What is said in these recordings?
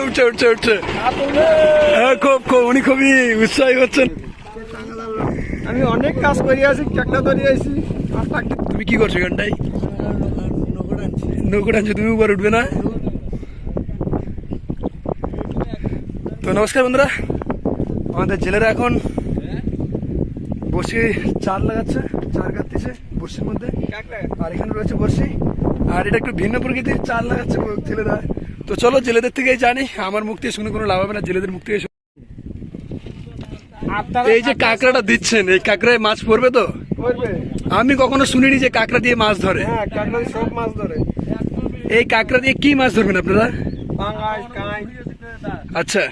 উঠছে উঠছে উঠছে, খুব উনি খুবই উৎসাহী হচ্ছেন। আমি অনেক কাজ করে আছি, একটা ধরে আছি। তুমি কি করছো এখানটাই? নৌকো টানছো, তুমি উপরে উঠবে না? তো নমস্কার বন্ধুরা, আমাদের জেলেরা এখন বসে চার লাগাচ্ছে, চার কাটতেছে বর্ষির মধ্যে। আর এখানে রয়েছে বর্ষি, আর এটা একটু ভিন্ন প্রকৃতির চার লাগাচ্ছে জেলেরা। তো চলো জেলেদের থেকেই জানি, আমার মুখ থেকে শুনে কোনো লাভ হবে না, জেলেদের মুখ থেকে। এই যে কাঁকড়াটা দিচ্ছেন, এই কাঁকড়ায় মাছ পড়বে তো? আমি কখনো শুনিনি যে কাঁকড়া দিয়ে মাছ ধরে। সব মাছ ধরে। এই কাঁকড়া দিয়ে কি মাছ ধরবেন আপনারা? আচ্ছা,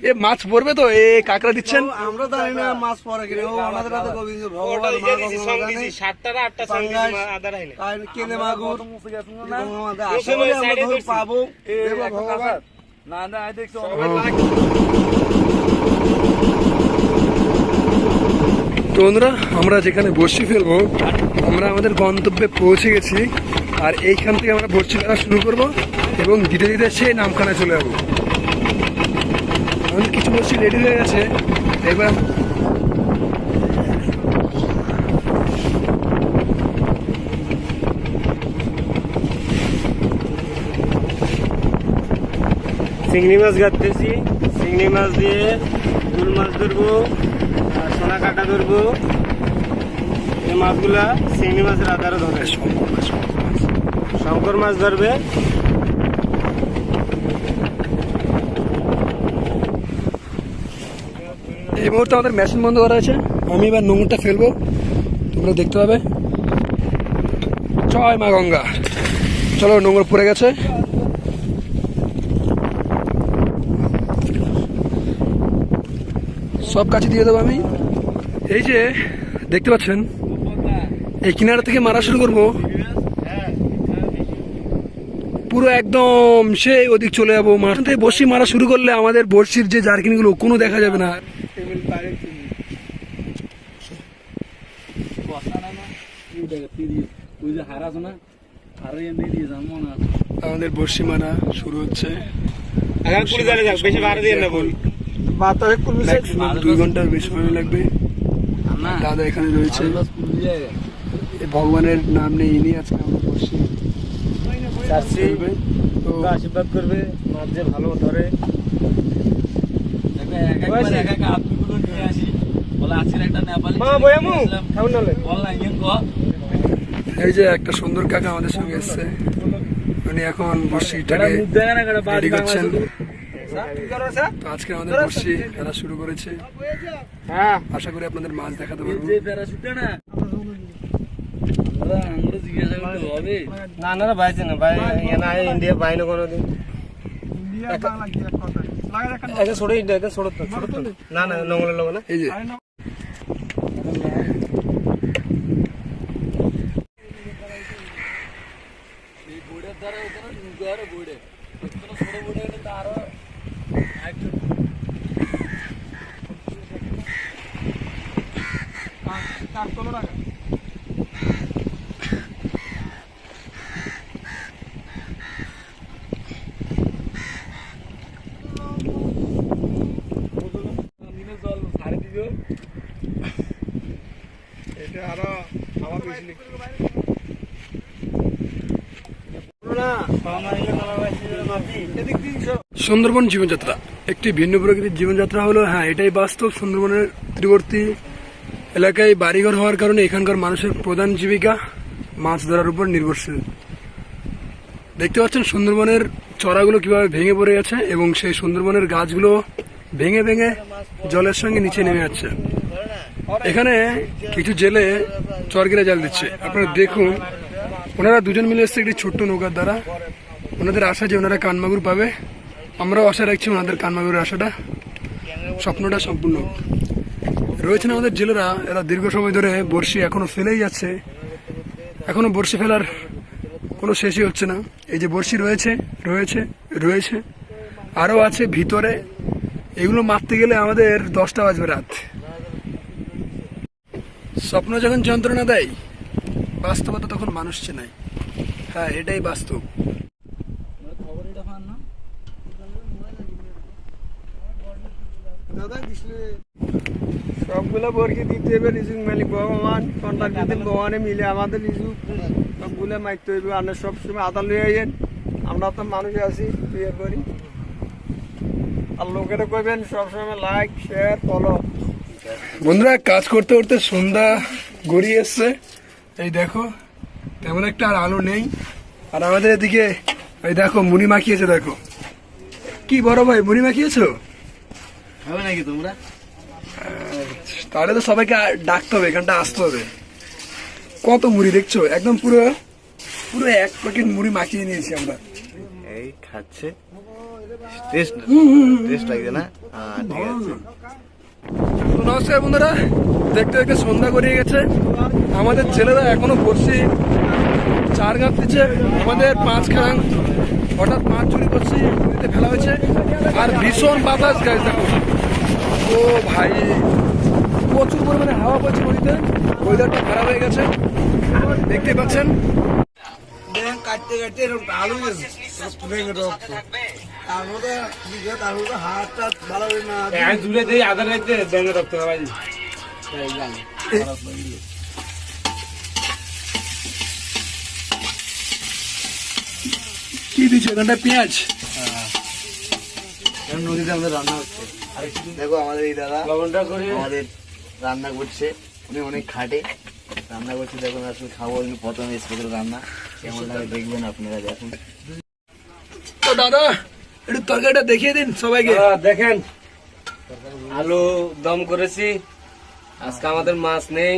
এ মাছ পড়বে তো? এই কাঁকড়া দিচ্ছেন, আমরা জানি না মাছ পড়ে কিনা, ওনাদের হাতে গোবিন্দ ভগবান কেনে মাগুর পাবো ভগবান। না না দেখছো তো বন্ধুরা, আমরা যেখানে বড়শি ফেলবো, আমরা আমাদের গন্তব্যে পৌঁছে গেছি। আর এইখান থেকে আমরা বড়শি ফেলা শুরু করবো এবং ধীরে ধীরে সেই নামখানায় চলে যাবো। আমাদের কিছু বড়শি রেডি হয়ে গেছে। এবার চিংড়ি মাছ গাঁথতেছি, চিংড়ি মাছ দিয়ে ফুল মাছ ধরবো, সোনা কাটা ধরবো। এই মাছগুলা চিংড়ি মাছের আধারে ধরে, শঙ্কর মাছ ধরবে। এই মুহূর্তে আমাদের মেশিন বন্ধ করা আছে। আমি এবার নোংরটা ফেলবো, তোমরা দেখতে পাবে। জয় মা গঙ্গা। চলো, নোংর পড়ে গেছে। সব কাছে দিয়ে দেবো আমি। এই যে দেখতে পাচ্ছেন, এই কিনারা থেকে মারা শুরু করবো, পুরো একদম সেই ওদিক চলে যাবো। মাছ থেকে বড়শি মারা শুরু করলে আমাদের বড়শির যে জার্কিনগুলো কোনো দেখা যাবে না। আমাদের বড়শি মারা শুরু হচ্ছে। 2 ঘন্টার বেশি সময় লাগবে। দাদা এখানে রয়েছে, ভগবানের নাম নেই, ইনি আজকে আমরা বড়শি আশীর্বাদ করবে, মাছ যে ভালো ধরে। এই যে একটা সুন্দর কাকা আমাদের সঙ্গে এসছে, উনি এখন বড়শিটাকে রেডি করছেন। তো আজকে আমাদের বড়শি খেলা শুরু করেছে। আশা করি আপনাদের মাছ দেখাতে পারবো। না না বাইছে না ভাই, ইন্ডিয়া পাই না কোনোদিন। ছোট ইন্ডিয়া ছোট না না নোংরের লোক না। এই যে সুন্দরবন জীবনযাত্রা একটি ভিন্ন প্রকৃতির জীবনযাত্রা হলো। হ্যাঁ, এটাই বাস্তব। সুন্দরবনের তীরবর্তী এলাকায় বাড়িঘর হওয়ার কারণে এখানকার মানুষের প্রধান জীবিকা মাছ ধরার উপর নির্ভরশীল। দেখতে পাচ্ছেন সুন্দরবনের চড়াগুলো কিভাবে ভেঙে পড়ে গেছে এবং সেই সুন্দরবনের গাছগুলো ভেঙে ভেঙে জলের সঙ্গে নিচে নেমে যাচ্ছে। এখানে কিছু জেলে চরগিরা জাল দিচ্ছে, আপনারা দেখুন। ওনারা দুজন মিলে এসছে একটি ছোট্ট নৌকার দ্বারা। ওনাদের আশা যে ওনারা কানমাগুর পাবে। আমরাও আশা রাখছি ওনাদের কানমাগুরের আশাটা, স্বপ্নটা সম্পূর্ণ রয়েছেন আমাদের জেলেরা। এরা দীর্ঘ সময় ধরে বড়শি এখনো ফেলেই যাচ্ছে, এখনো বড়শি ফেলার কোনো শেষই হচ্ছে না। এই যে বড়শি রয়েছে রয়েছে রয়েছে, আরও আছে ভিতরে। এগুলো মারতে গেলে আমাদের 10টা বাজবে রাত। স্বপ্ন যখন যন্ত্রণা দেয়, বাস্তবতা তখন মানুষ চেনায়। হ্যাঁ এটাই বাস্তব। সবগুলো বর্গি দিতে হবে রিজুক মালিক ভগবান, কন্ট্রাক্ট দিতে ভগবানে মিলে আমাদের রিজুক সবগুলো মারতে হইবে। আমরা সবসময় আদাল লয়ে আইন, আমরা তো মানুষ আছি বিয়ে করি। আর লোকেরা কইবেন সবসময় লাইক শেয়ার ফলো। বন্ধুরা কাজ করতে করতে সন্ধ্যা গড়িয়ে এসছে, এই দেখো তেমন একটা আর আলো নেই। আর আমাদের এদিকে এই দেখো মুড়ি মাখিয়েছে, দেখো কি বড় ভাই মুড়ি মাখিয়েছো হবে নাকি তোমরা? তাহলে তো সবাইকে ডাকতে হবে, এখানটা আসতে হবে। কত মুড়ি দেখছো, একদম পুরো পুরো 1 প্যাকেট মুড়ি মাখিয়ে নিয়েছি আমরা। এই খাচ্ছে টেস্ট লাগছে না? হ্যাঁ ঠিক আছে। তো নমস্কার বন্ধুরা, দেখতে দেখতে সন্ধ্যা গড়িয়ে গেছে। আমাদের ছেলেরা এখনো বসছি চার গাছ দিচ্ছে। আমাদের 5 খান হঠাৎ মাছ চুরি করছি, নদীতে ফেলা হয়েছে। আর ভীষণ বাতাস গাছ, দেখো ও ভাই প্রচুর পরিমাণে হাওয়া বইছে নদীতে, ওয়েদারটা খারাপ হয়ে গেছে দেখতে পাচ্ছেন। কাটতে কাটতে এরকম আলু তারপরে হাতটা ভালো না জুড়ে দিয়ে আধার রাখতে ব্যাঙে রক্ত খাওয়াই। কি দিচ্ছ এখানটা? পেঁয়াজ। নদীতে আমাদের রান্না হচ্ছে। দেখো আমাদের এই দাদা লবণটা করে আমাদের রান্না করছে, উনি অনেক খাটে রান্না করছে। দেখুন আসলে খাবো প্রথম স্পেশাল রান্না, কেমন লাগে দেখবেন আপনারা। দেখুন তো দাদা একটু তরকারিটা দেখিয়ে দিন সবাইকে। দেখেন আলু দম করেছি। আজকে আমাদের মাছ নেই,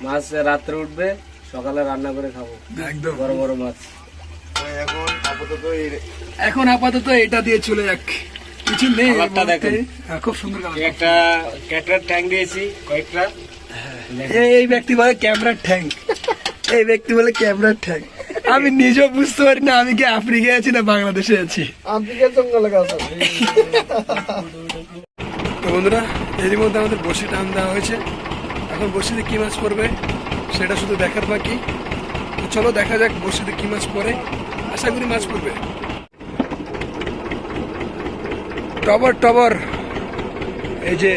মাছ রাত্রে উঠবে, সকালে রান্না করে খাবো একদম বড় বড় মাছ। এখন আপাতত এটা দিয়ে চলে যাক, কিছু নেই। কালারটা দেখেন। হ্যাঁ, খুব সুন্দর কালার। একটা ক্যাটার ট্যাঙ্ক দিয়েছি কয়েকটা। এই ব্যক্তি বলে ক্যামেরার ট্যাঙ্ক, এই ব্যক্তি বলে ক্যামেরার ট্যাঙ্ক। আমি নিজেও বুঝতে পারি না আমি কি আফ্রিকায় আছি না বাংলাদেশে আছি। আফ্রিকার জঙ্গলে আছে। তো বন্ধুরা এরই মধ্যে আমাদের বসি টান দেওয়া হয়েছে, এখন বসিতে কি মাছ পড়বে সেটা শুধু দেখার বাকি। তো চলো দেখা যাক বসিতে কি মাছ পড়ে, আশা করি মাছ পড়বে। টবর টবর, এই যে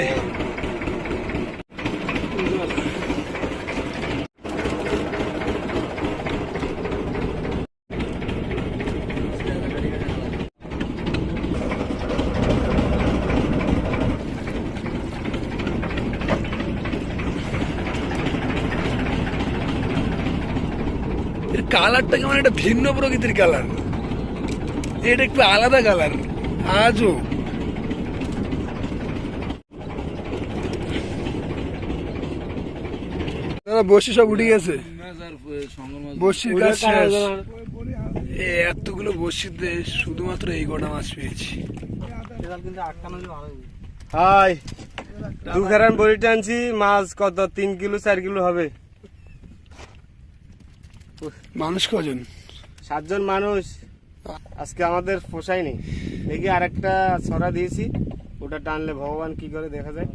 কালারটা কেমন একটা ভিন্ন প্রকৃতির কালার, এটা একটু আলাদা কালার আজও। বসি সব উঠে গেছে, বসির কাজ শেষ। এতগুলো বসিতে শুধুমাত্র এই গোটা মাছ পেয়েছি। হাই দুখারান বড়ি টানছি, মাছ কত 3 কিলো 4 কিলো হবে। মানুষ কজন? 7 জন মানুষ। আজকে আমাদের পোষাই নেই, দেখি আরেকটা ছড়া দিয়েছি, ওটা টানলে ভগবান কি করে দেখা যায়।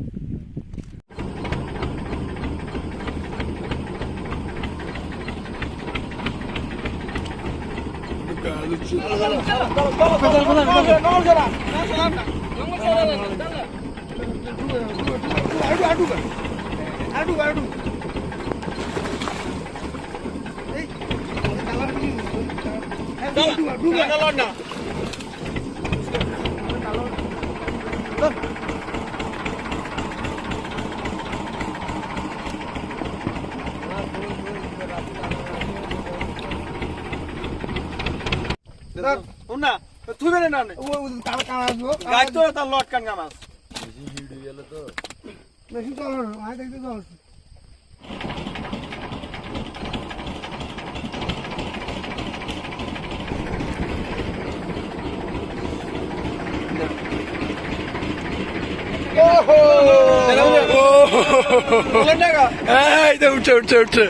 উঠছে উঠছে উঠছে,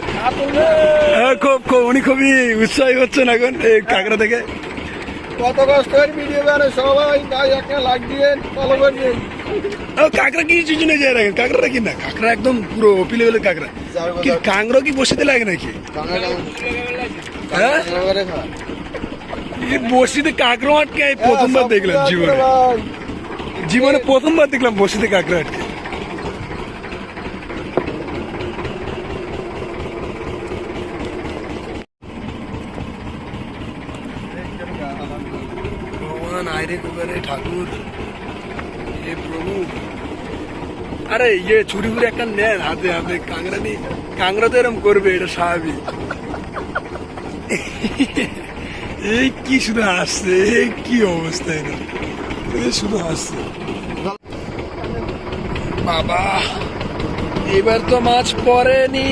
খুব খুব উনি খুবই উৎসাহী হচ্ছেন এখন এই কাঁকড়া থেকে। কত কষ্ট ভিডিও বানায় সবাই, একটা লাইক দিয়ে ফলো করে দিন। কাঁকড়া কি জন্য যায় রাখেন? কাঁকড়াটা কি না, কাঁকড়া একদম পুরো পিলে বেলে কাঁকড়া। কি কাঁকড়া কি বসিতে লাগে নাকি? হ্যাঁ, এই বসিতে কাঁকড়া আটকে আমি প্রথমবার দেখলাম জীবনে। জীবনে প্রথমবার দেখলাম বসিতে কাঁকড়া আটকে। ভগবান আইরে কুকারে ঠাকুর, এ প্রভু। আরে ইয়ে ছুরি ফুরি একটা নেন হাতে হাতে, কাঁকড়া নিয়ে। কাঁকড়া তো এরকম করবে, এটা স্বাভাবিক। এই কি শুধু হাসছে, এই কি অবস্থা, এটা শুধু হাসছে। বাবা, এবার তো মাছ পড়েনি।